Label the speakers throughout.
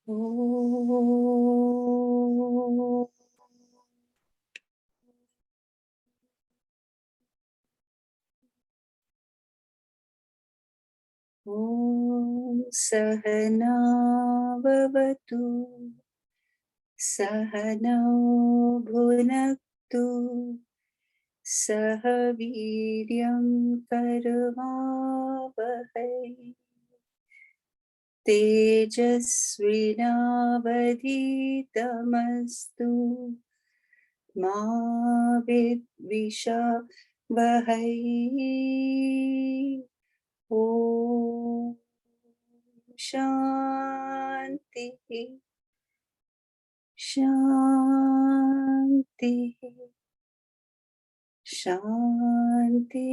Speaker 1: Om Sahana Bhavatu Sahanau Bhunaktu Sahaviryam Karavavahai Tejasvinavadhitamastu Ma Vidvishavahai. Om Shanti Shanti Shanti.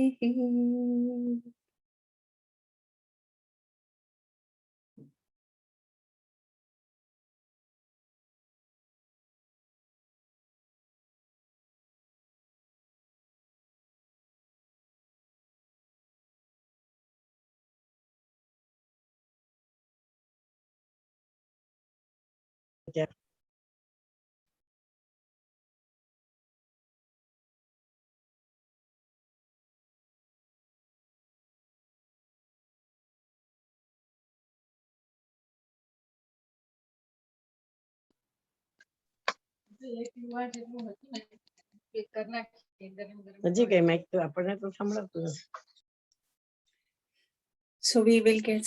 Speaker 1: So we will get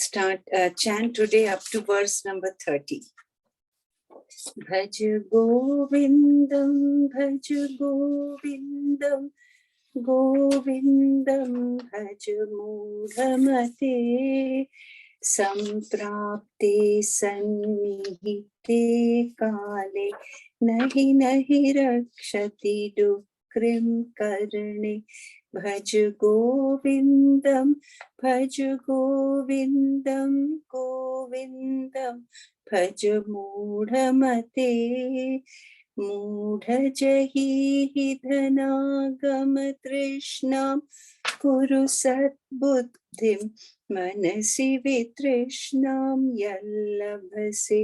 Speaker 1: chant today up to verse number 30. Bhaj Govindam, Bhaj Govindam, Govindam, Bhaj Mudhamate, Samprapte Sannihite Kale, Nahi Nahi Rakshati Dukrim Karne. Bhaj Govindam, Bhaj Govindam, Govindam, Bhaj Mudhamate, Mudhajahi Dhanagam Trishnam, Kuru Satbuddhim, Manasi Vitrishnam, Yallabhase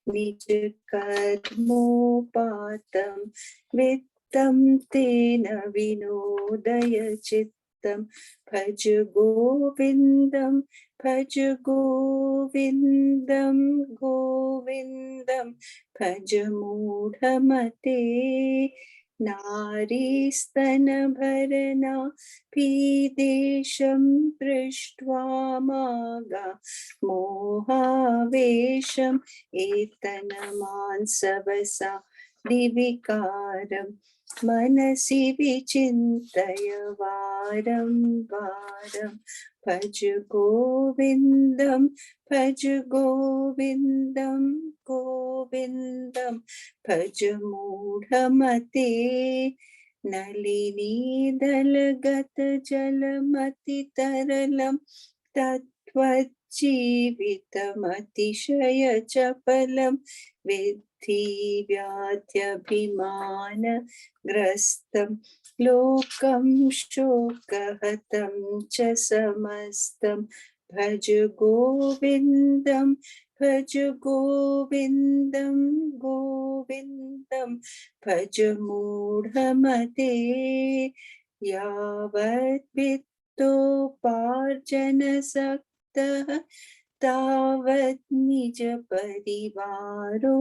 Speaker 1: Nijakarmopatam, Tam tena vinodaya chittam. Bhaj Govindam, Bhaj Govindam, Govindam, Bhaj Mudhamate. Naristana bharana pidesham prishtva maga mohavesham etanaman sabasa divikaram Manasi vichintaya varam varam. Bhaj Govindam, Bhaj Govindam, Govindam, Bhaj Mudhamate. Nalini dalgata jalamati taralam tatvat जीवितमतिशय चपलं विद्धि व्याध्यभिमान ग्रस्तं लोकं शोकहतं च समस्तं भज गोविन्दं भज गोविन्दं गोविन्दं भज मूढमते यावत् वित्तोपार्जनसक्तः तावत् निज परिवारो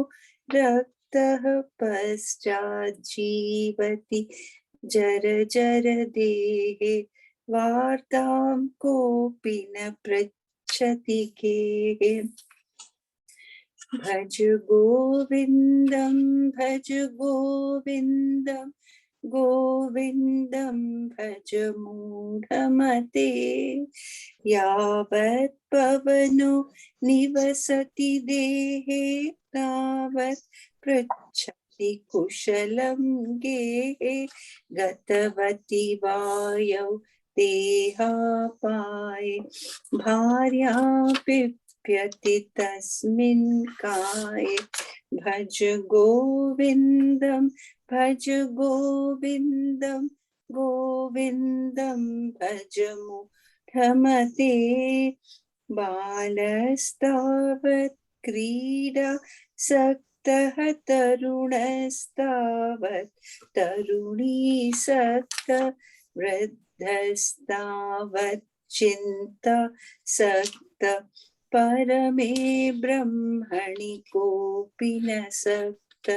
Speaker 1: रक्तः पश्चात् जीवति जर जर देहे वार्तां कोऽपि न पृच्छति केः भज गोविन्दं भज गोविन्दं गोविन्दं भज मूढमते यावत् पवनो निवसति देहे तावत् पृच्छति कुशलं गेहे गतवति वायौ देहापाये भार्या पिप्यति तस्मिन् काये भज गोविन्दं भज गोविन्दं गोविन्दं भज मूढमते बालस्तावत् क्रीडा सक्तः तरुणस्तावत् तरुणी सक्त वृद्धस्तावत् चिन्ता सक्त परमे ब्रह्मणि कोऽपि न सक्त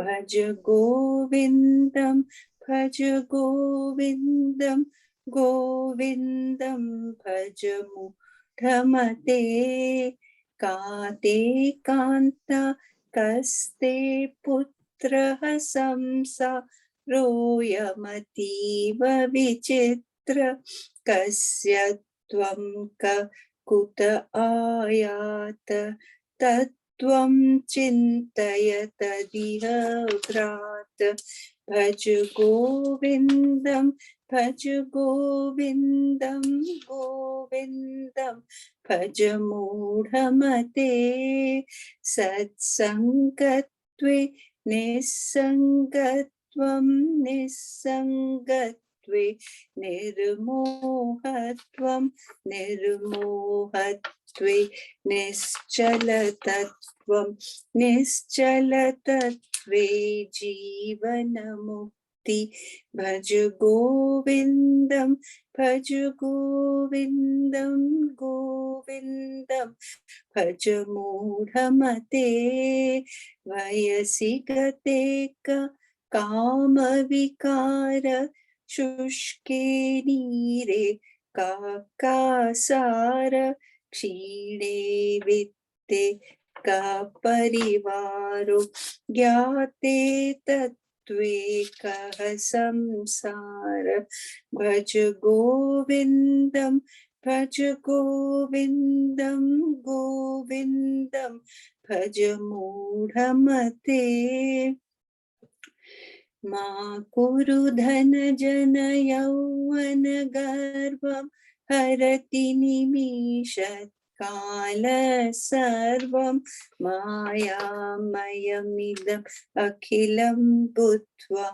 Speaker 1: भज गोविन्दं भज गोविन्दं गोविन्दं भज मूढमते काते कान्ता कस्ते पुत्रः संसारोऽयमतीव विचित्र कस्य त्वं कुत आयात तत्त्वं चिन्तय तदिह भ्रात भज गोविन्दं भज गोविन्दं गोविन्दं भज मूढमते सत्सङ्गत्वे निस्सङ्गत्वं निस्सङ्गत्वे निर्मोहत्वं निर्मोहत्वे निश्चलतत्वं निश्चलतत्वे जीवनमुक्ति भज गोविन्दं भज गोविन्दं गोविन्दं भज मूढमते वयसि गते कामविकार शुष्के नीरे कासार क्षीणे वित्ते का परिवारो ज्ञाते तत्त्वे कः संसार भज गोविन्दं भज गोविन्दं गोविन्दं भज मूढमते मा कुरु धन जन यौवन गर्वं हरति निमिषत् काल सर्वं मायामयमिदम् अखिलं बुद्ध्वा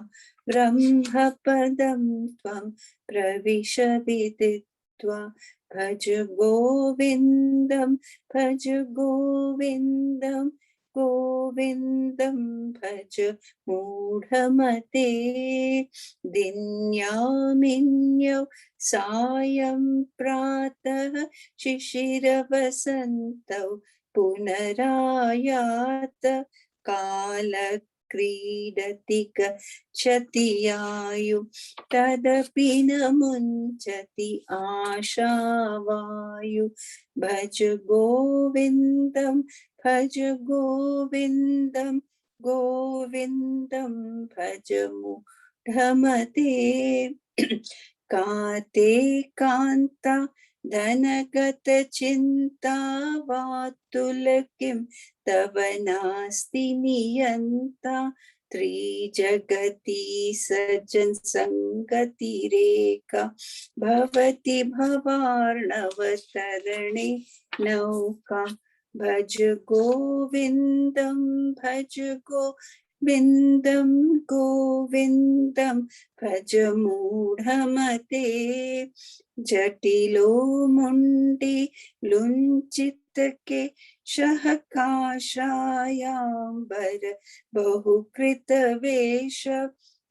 Speaker 1: ब्रह्मपदं त्वं प्रविश विदित्वा भज गोविन्दं भज गोविन्दं गोविन्दं भज मूढमते दिन्यामिन्यौ सायं प्रातः शिशिरवसन्तौ पुनरायात कालक्रीडति गच्छति आयु तदपि न मुञ्चति आशावायु भज गोविन्दं भज गोविन्दं गोविन्दं भज मूढमते काते कान्ता धनगत चिन्ता वातुल किं तव नास्ति नियन्ता त्रिजगति सज्जन संगति रेखा भवति भवार्णवतरणे नौका भज गोविन्दं भज गोविन्दं गोविन्दं भज मूढमते जटिलो मुण्डे लुञ्चितके शहकाशायाम्बर बहुकृतवेष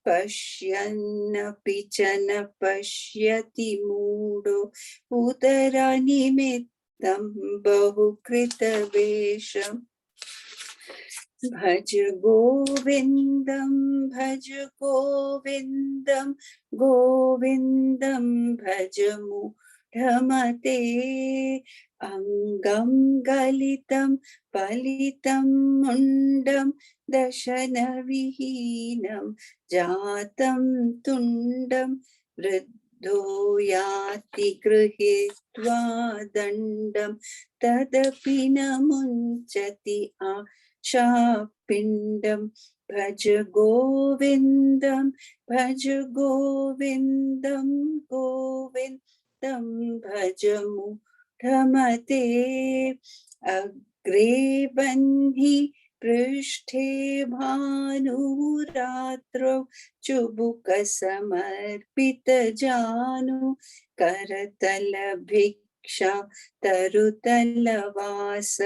Speaker 1: पश्यन्नपि च न पश्यति मूढो उदरनिमित्तं बहुकृतवेषम् भज गोविन्दं भज गोविन्दं गोविन्दं भज मूढमते अङ्गं गलितं पलितं मुण्डं दशनविहीनं जातं तुण्डं वृद्धो याति गृहीत्वा दण्डं तदपि न मुञ्चति शापिण्डं भज गोविन्दं भज गोविन्दं गोविन्दं भज मूढमते अग्रे बह्नि पृष्ठे भानुरात्रौ चुबुकसमर्पितजानु करतलभिः तरुतलवास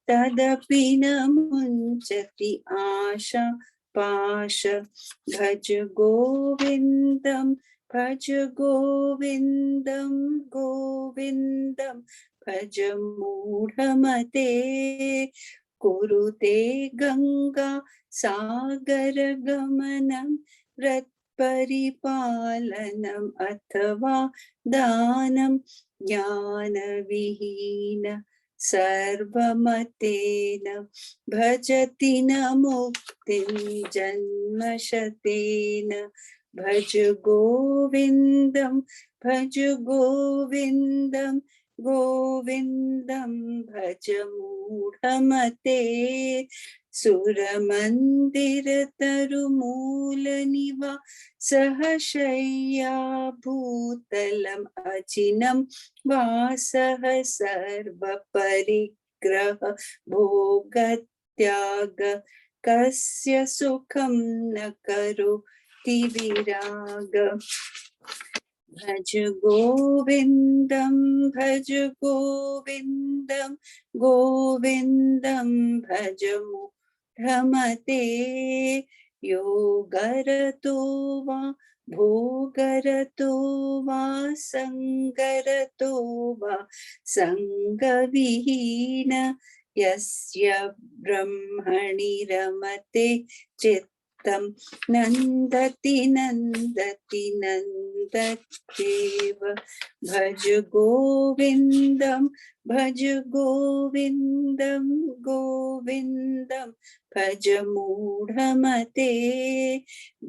Speaker 1: तदपि न मुञ्चति आशा पाश भज गोविन्दं भज गोविन्दं गोविन्दं भज मूढमते कुरुते गंगा सागर गमनं परिपालनम् अथवा दानं ज्ञानविहीन सर्वमतेन भजति न मुक्तिं जन्मशतेन भज गोविन्दं भज गोविन्दं गोविन्दं भज मूढमते सुरमन्दिर तरुमूल निवासशय्या भूतलम् अचिनं वासः सर्वपरिग्रह भोगत्याग कस्य सुखं न करोति विराग भज गोविन्दं भज गोविन्दं गोविन्दं भज मूढमते योगरतो वा भोगरतो वा संगरतो वा संगविहीन यस्य ब्रह्मणि रमते चित्तं नन्दति नन्दति नन्दत्येव भज गोविन्दं भज गोविन्दं गोविन्दं भज मूढमते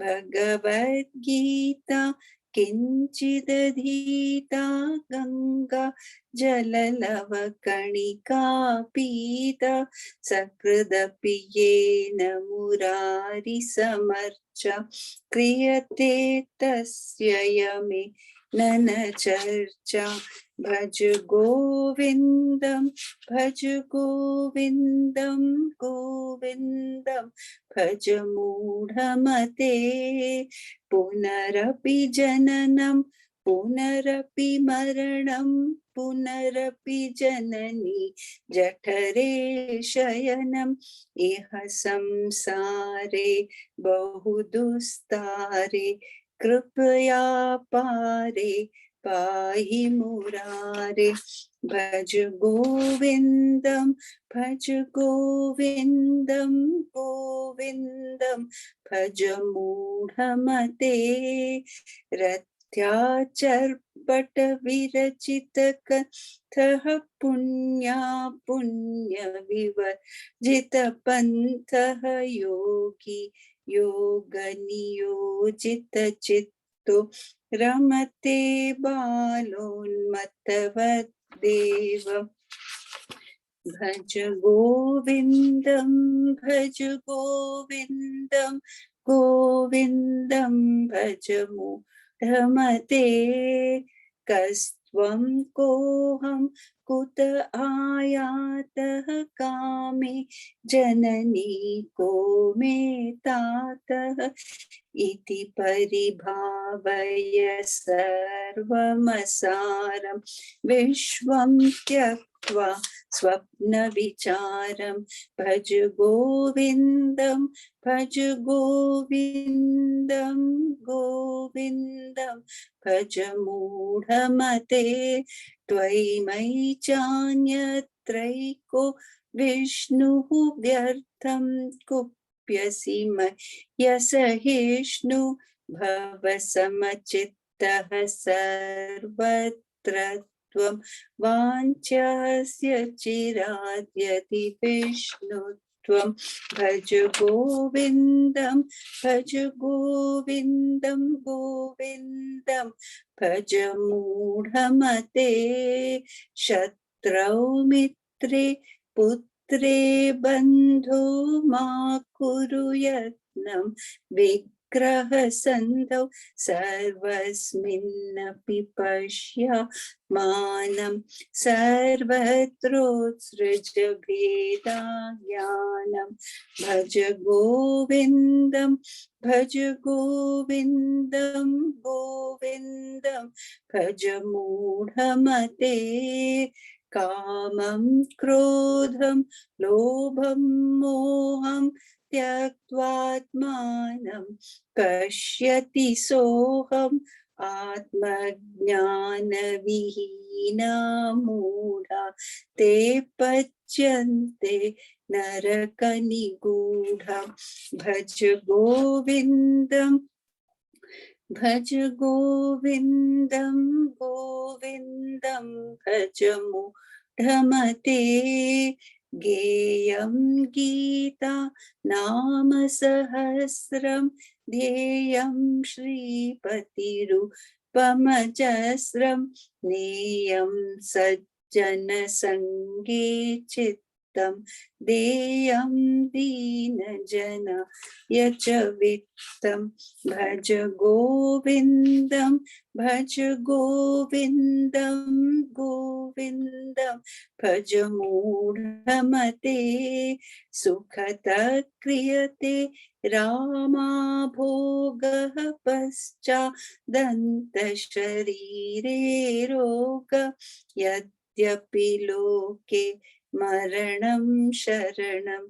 Speaker 1: भगवद्गीता किञ्चिदधीता गंगा जललवकणिका पीता सकृदपि येन मुरारिसमर्चा क्रियते तस्य यमेन न चर्चा भज गोविन्दं भज गोविन्दं गोविन्दं भज मूढमते पुनरपि जननं पुनरपि मरणं पुनरपि जननी जठरे शयनम् इह संसारे बहुदुस्तारे कृपया पारे पाहि मुरारे भज गोविन्दं भज गोविन्दं गोविन्दं भज मूढमते रथ्याचर्पट विरचित कथः पुण्या पुण्य विवर्जित पंथः योगी योग नियोजित चित्तो रमते बालोन्मत्तवद्देव भज गोविन्दं भज गोविन्दं गोविन्दं भज मूढमते कस्त्वं कोऽहं कुत आयातः कामे जननी को मे तातः इति परिभावय सर्वमसारं विश्वं त्यक्त्वा स्वप्नविचारं भज गोविन्दं भज गोविन्दं गोविन्दं भज मूढमते त्वयि मयि चान्यत्रैको विष्णुः व्यर्थं कुप्यसि मय्यसहिष्णु भव समचित्तः सर्वत्र त्वं वाञ्छ्यस्य चिराद्यति विष्णुत्वं भज गोविन्दं भज गोविन्दं गोविन्दं भज मूढमते शत्रौ मित्रे पुत्रे बन्धो मा कुरु यत्नं विग्रहसन्धौ सर्वस्मिन्नपि पश्यमानं सर्वत्रोत्सृज भेदाज्ञानं भज गोविन्दं भज गोविन्दं गोविन्दं भज मूढमते कामं क्रोधं लोभं मोहं त्यक्त्वात्मानं पश्यति सोऽहम् आत्मज्ञानविहीना मूढा ते पच्यन्ते नरकनिगूढा भज गोविन्दं भज गोविन्दं गोविन्दं भज मूढमते गेयं गीता नाम सहस्रं ध्येयं श्रीपतिरूपमजस्रं नेयं सज्जनसङ्गे चित्तं देयं दीनजनाय च वित्तं भज गोविन्दं भज गोविन्दं गोविन्दं भज मूढमते सुखतः क्रियते रामाभोगः पश्चादन्तशरीरे रोग यद्यपि लोके मरणं शरणं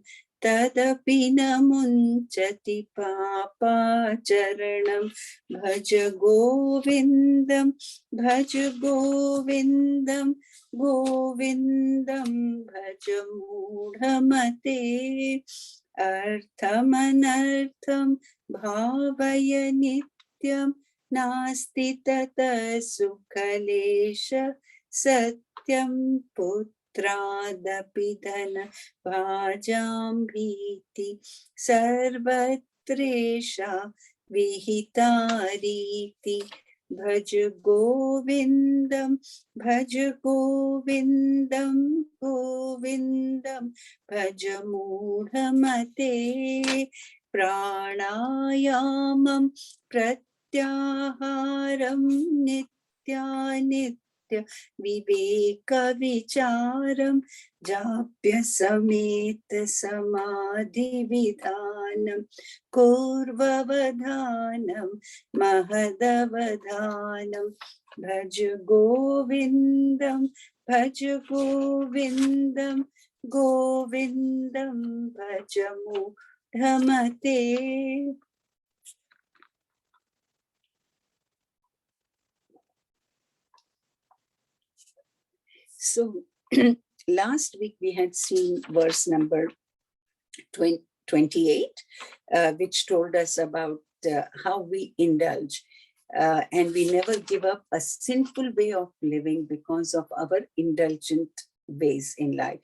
Speaker 1: तदपि न मुञ्चति पापाचरणं भज गोविन्दं भज गोविन्दं गोविन्दं भज मूढमते अर्थमनर्थं भावय नित्यं नास्ति ततः सुखलेश सत्यं पुत्रादपि धन भाजां भीति सर्वत्रेषा विहिता रीति भज गोविन्दं भज गोविन्दं गोविन्दं भज मूढमते प्राणायामं प्रत्याहारं नित्यानित्य विवेकविचारं जाप्य समेत समाधिविधानं कुर्ववधानं महदवधानं भज गोविन्दं भज गोविन्दं गोविन्दं भज मूढमते So last week we had seen verse number 28, which told us about how we indulge and we never give up a sinful way of living because of our indulgent ways in life.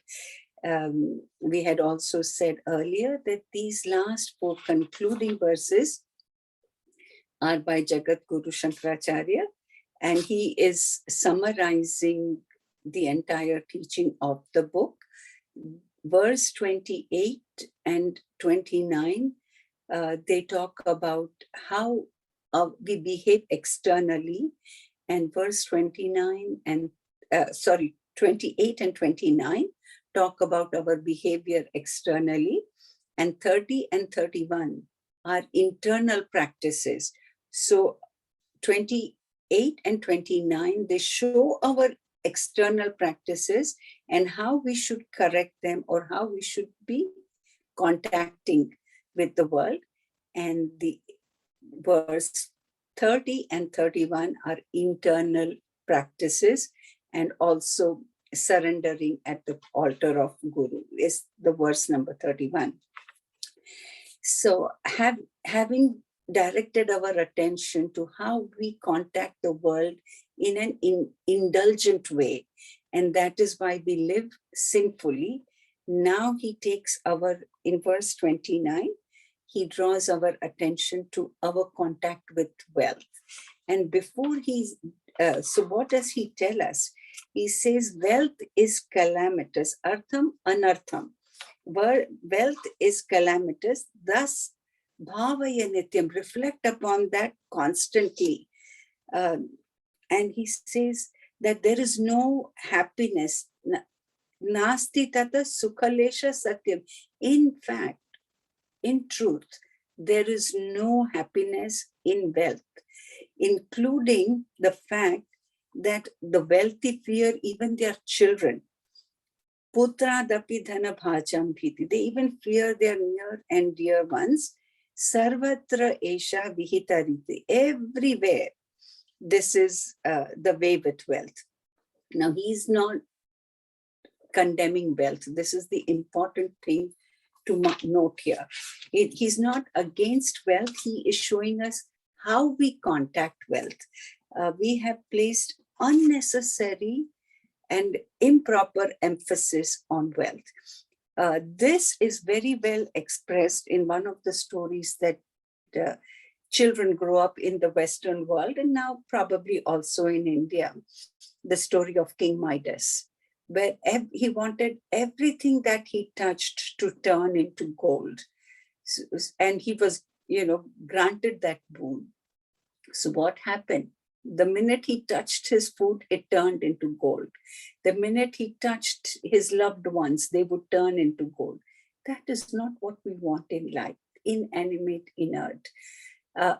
Speaker 1: We had also said earlier that these last 4 concluding verses are by Jagat Guru Shankaracharya, and he is summarizing the entire teaching of the book. Verse 28 and 29, they talk about how we behave externally, and verse 28 and 29 talk about our behavior externally, and 30 and 31 are internal practices. So 28 and 29, they show our external practices and how we should correct them or how we should be contacting with the world. And the verse 30 and 31 are internal practices, and also surrendering at the altar of Guru is the verse number 31. So having directed our attention to how we contact the world in an indulgent way, and that is why we live sinfully. Now he takes in verse 29, he draws our attention to our contact with wealth. And before so what does he tell us? He says wealth is calamitous, artham anartham. Wealth is calamitous, thus Bhavaya nityam, reflect upon that constantly. And he says that there is no happiness. Nasti tata sukhalesha satyam. In fact, in truth, there is no happiness in wealth, including the fact that the wealthy fear even their children. Putra dapi dhana bhajam bhiti. They even fear their near and dear ones. Sarvatra esha vihita riti. Everywhere, this is the way with wealth. Now, he's not condemning wealth. This is the important thing to note here. He's not against wealth. He is showing us how we contact wealth. We have placed unnecessary and improper emphasis on wealth. This is very well expressed in one of the stories that children grow up in the Western world, and now probably also in India, the story of King Midas, where he wanted everything that he touched to turn into gold. And he was, granted that boon. So what happened? The minute he touched his food, it turned into gold. The minute he touched his loved ones, they would turn into gold. That is not what we want in life, inanimate, inert.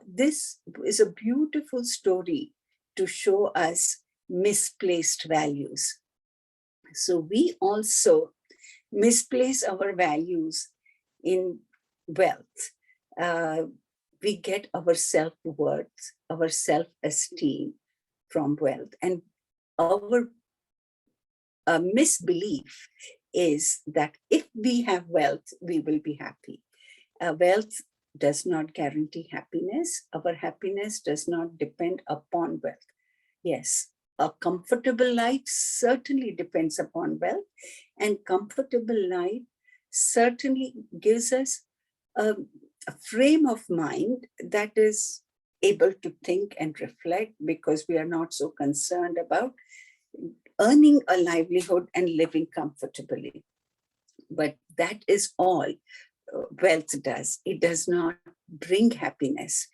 Speaker 1: This is a beautiful story to show us misplaced values. So we also misplace our values in wealth. We get our self-worth, our self-esteem from wealth. And our misbelief is that if we have wealth, we will be happy. Wealth does not guarantee happiness. Our happiness does not depend upon wealth. Yes, a comfortable life certainly depends upon wealth, and comfortable life certainly gives us a frame of mind that is able to think and reflect, because we are not so concerned about earning a livelihood and living comfortably. But that is all wealth does. It does not bring happiness.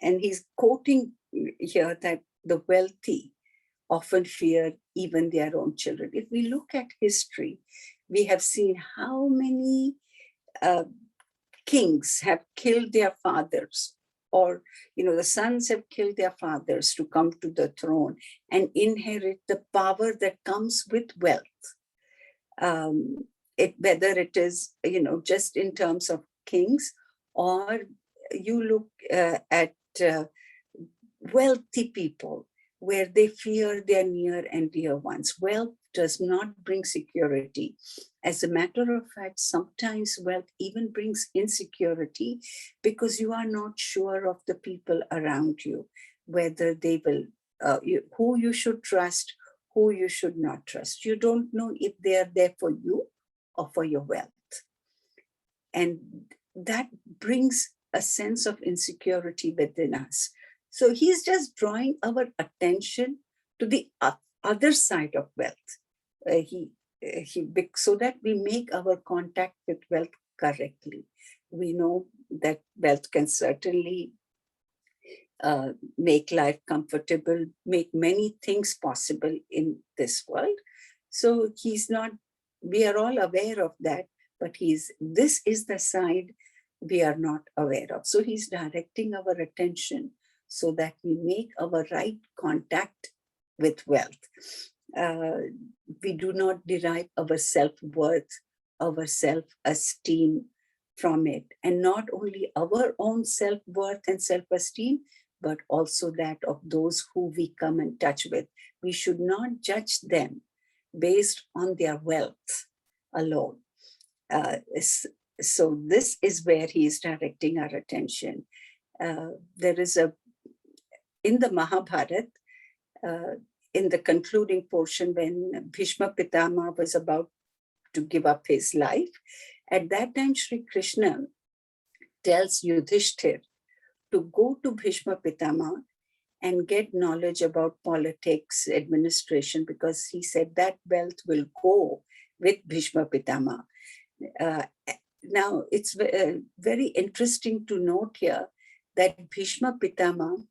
Speaker 1: And he's quoting here that the wealthy often fear even their own children. If we look at history, we have seen how many kings have killed their fathers, or the sons have killed their fathers to come to the throne and inherit the power that comes with wealth. Whether it is just in terms of kings, or you look at wealthy people where they fear their near and dear ones. Wealth does not bring security. As a matter of fact, sometimes wealth even brings insecurity, because you are not sure of the people around you, whether they will, who you should trust, who you should not trust. You don't know if they are there for you or for your wealth. And that brings a sense of insecurity within us. So he's just drawing our attention to the other side of wealth. So that we make our contact with wealth correctly. We know that wealth can certainly make life comfortable, make many things possible in this world. So we are all aware of that, but this is the side we are not aware of. So he's directing our attention so that we make our right contact with wealth. We do not derive our self-worth, our self-esteem from it. And not only our own self-worth and self-esteem, but also that of those who we come in touch with. We should not judge them based on their wealth alone. So this is where he is directing our attention. There is in the Mahabharata, in the concluding portion, when Bhishma Pitama was about to give up his life, at that time Sri Krishna tells Yudhishthir to go to Bhishma Pitama and get knowledge about politics, administration, because he said that wealth will go with Bhishma Pitama. now it's very interesting to note here that Bhishma Pitama,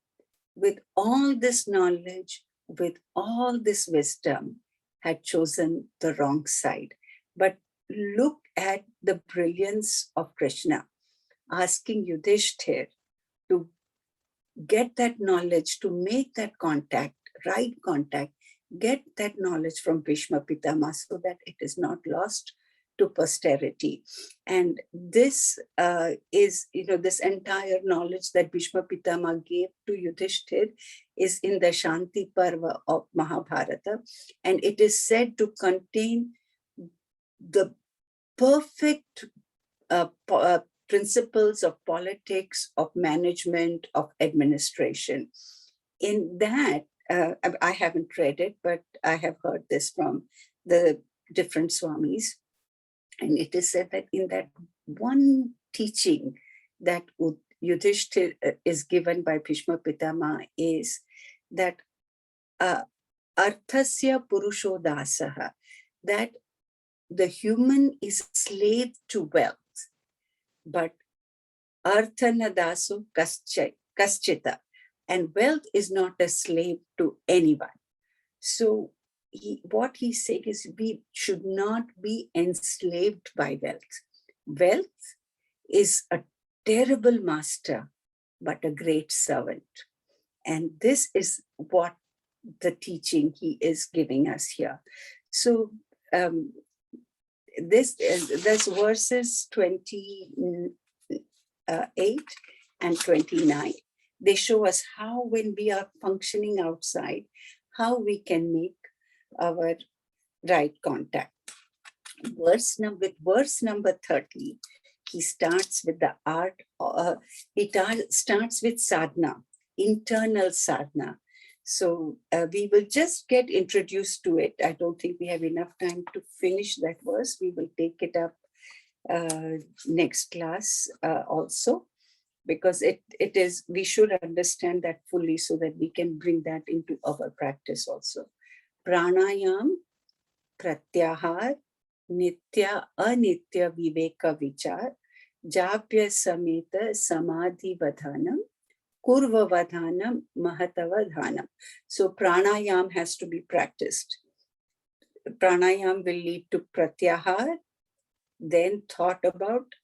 Speaker 1: with all this knowledge, with all this wisdom, had chosen the wrong side. But look at the brilliance of Krishna, asking Yudhishthir to get that knowledge, to make that contact, right contact, get that knowledge from Bhishma Pitama so that it is not lost to posterity. And this is, this entire knowledge that Bhishma Pitama gave to Yudhishthir is in the Shanti Parva of Mahabharata. And it is said to contain the perfect principles of politics, of management, of administration. In that, I haven't read it, but I have heard this from the different Swamis. And it is said that in that one teaching that Yudhishthir is given by Bhishma Pitama is that arthasya purusho dasaha, that the human is slave to wealth, but arthana daso kaschita, and wealth is not a slave to anyone. So what he's saying is we should not be enslaved by wealth. Wealth is a terrible master, but a great servant. And this is what the teaching he is giving us here. So this verses 28 and 29. They show us how, when we are functioning outside, how we can make our right contact. With verse number 30, he starts with the art, starts with sadhana, internal sadhana. So we will just get introduced to it. I don't think we have enough time to finish that verse. We will take it up next class also, because it is, we should understand that fully so that we can bring that into our practice also. Pranayam, pratyahar, nitya anitya viveka vichar, japya sameta samadhi vadhanam, kurva vadhanam mahatava dhanam. So pranayam has to be practiced. Pranayam will lead to pratyahar, then thought about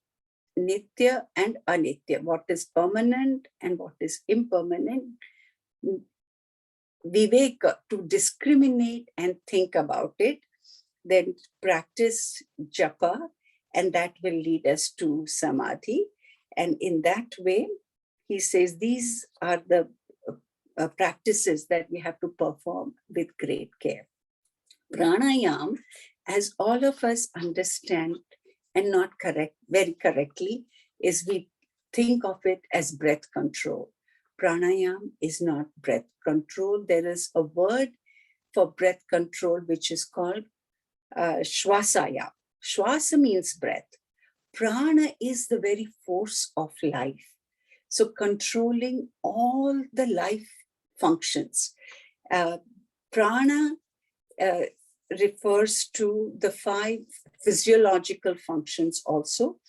Speaker 1: nitya and anitya, what is permanent and what is impermanent. Viveka, to discriminate and think about it. Then practice japa, and that will lead us to samadhi. And in that way, he says these are the practices that we have to perform with great care. Pranayam, as all of us understand and not very correctly, is we think of it as breath control. Pranayam is not breath control. There is a word for breath control which is called shwasaya. Shwasa means breath. Prana is the very force of life. So controlling all the life functions. Prana refers to the 5 physiological functions also.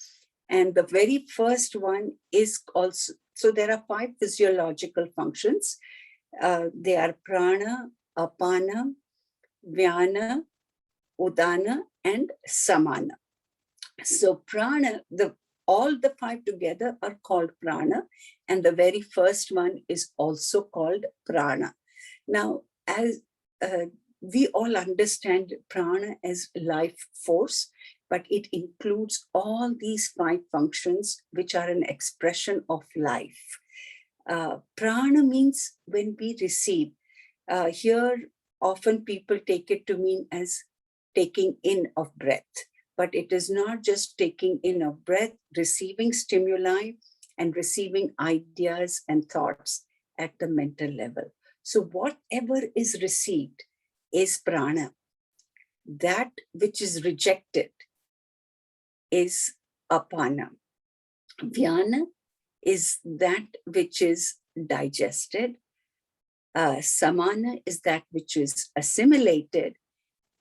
Speaker 1: And the very first one is also, so there are 5 physiological functions. They are prana, apana, vyana, udana, and samana. So prana, all the 5 together are called prana, and the very first one is also called prana. Now, as we all understand prana as life force, but it includes all these 5 functions which are an expression of life. Prana means when we receive. Here, often people take it to mean as taking in of breath, but it is not just taking in of breath, receiving stimuli and receiving ideas and thoughts at the mental level. So whatever is received is prana. That which is rejected is apana. Vyana is that which is digested. Samana is that which is assimilated.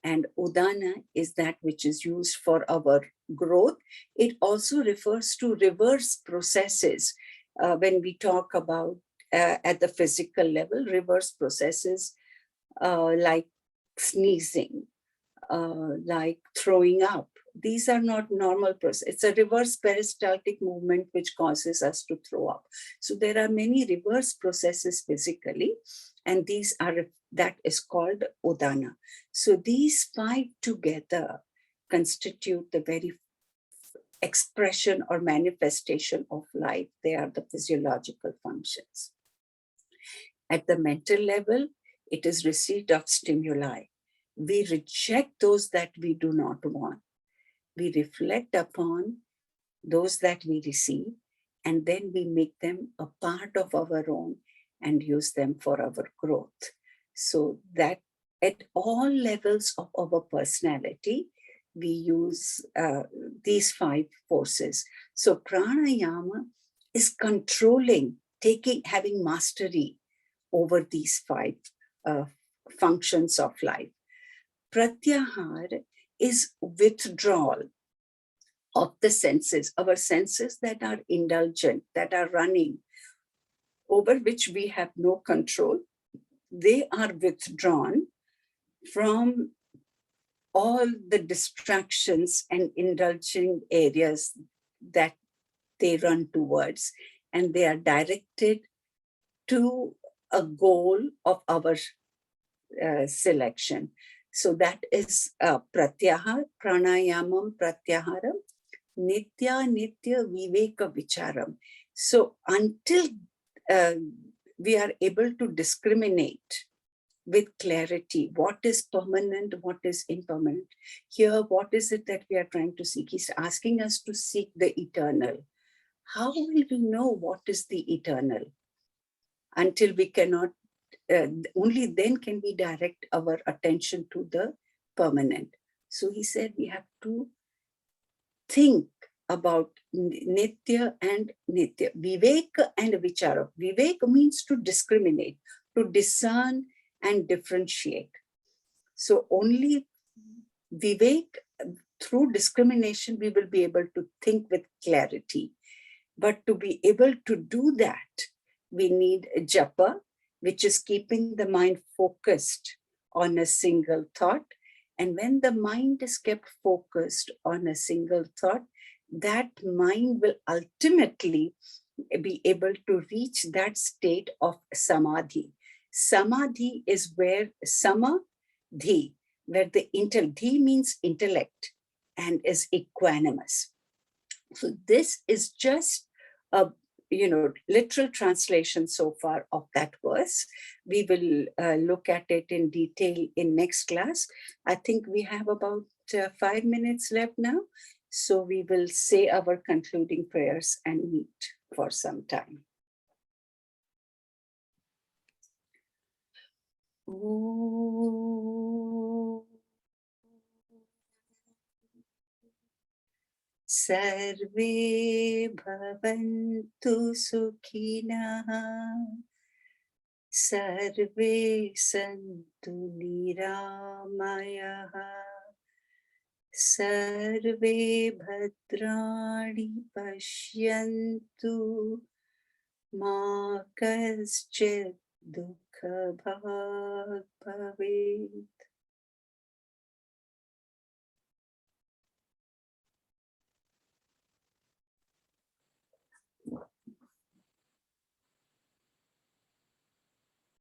Speaker 1: And udana is that which is used for our growth. It also refers to reverse processes. When we talk about at the physical level, reverse processes like sneezing, like throwing up. These are not normal process. It's a reverse peristaltic movement which causes us to throw up. So there are many reverse processes physically, and these are, that is called udana. So these 5 together constitute the very expression or manifestation of life. They are the physiological functions. At the mental level, it is receipt of stimuli. We reject those that we do not want. We reflect upon those that we receive, and then we make them a part of our own and use them for our growth. So that at all levels of our personality, we use these 5 forces. So pranayama is controlling, having mastery over these 5 functions of life. Pratyahar is withdrawal of the senses, our senses that are indulgent, that are running, over which we have no control. They are withdrawn from all the distractions and indulging areas that they run towards, and they are directed to a goal of our selection. So that is pratyahar, pranayamam, pratyaharam, nitya viveka vicharam. So until we are able to discriminate with clarity what is permanent, what is impermanent. Here, what is it that we are trying to seek? He's asking us to seek the eternal. How will we know what is the eternal? Until we cannot, only then can we direct our attention to the permanent. So he said we have to think about nitya and nitya, viveka and vichara. Viveka means to discriminate, to discern and differentiate. So only vivek, through discrimination, we will be able to think with clarity. But to be able to do that, we need japa, which is keeping the mind focused on a single thought. And when the mind is kept focused on a single thought, that mind will ultimately be able to reach that state of samadhi. Samadhi is where samadhi, where the dhi means intellect and is equanimous. So this is just a literal translation so far of that verse. We will look at it in detail in next class. I think we have about 5 minutes left now. So we will say our concluding prayers and meet for some time. Sarve bhavantu sukhinah, sarve santu niramayah, sarve bhadrani pashyantu, ma kaschid dukha bhag bhavet.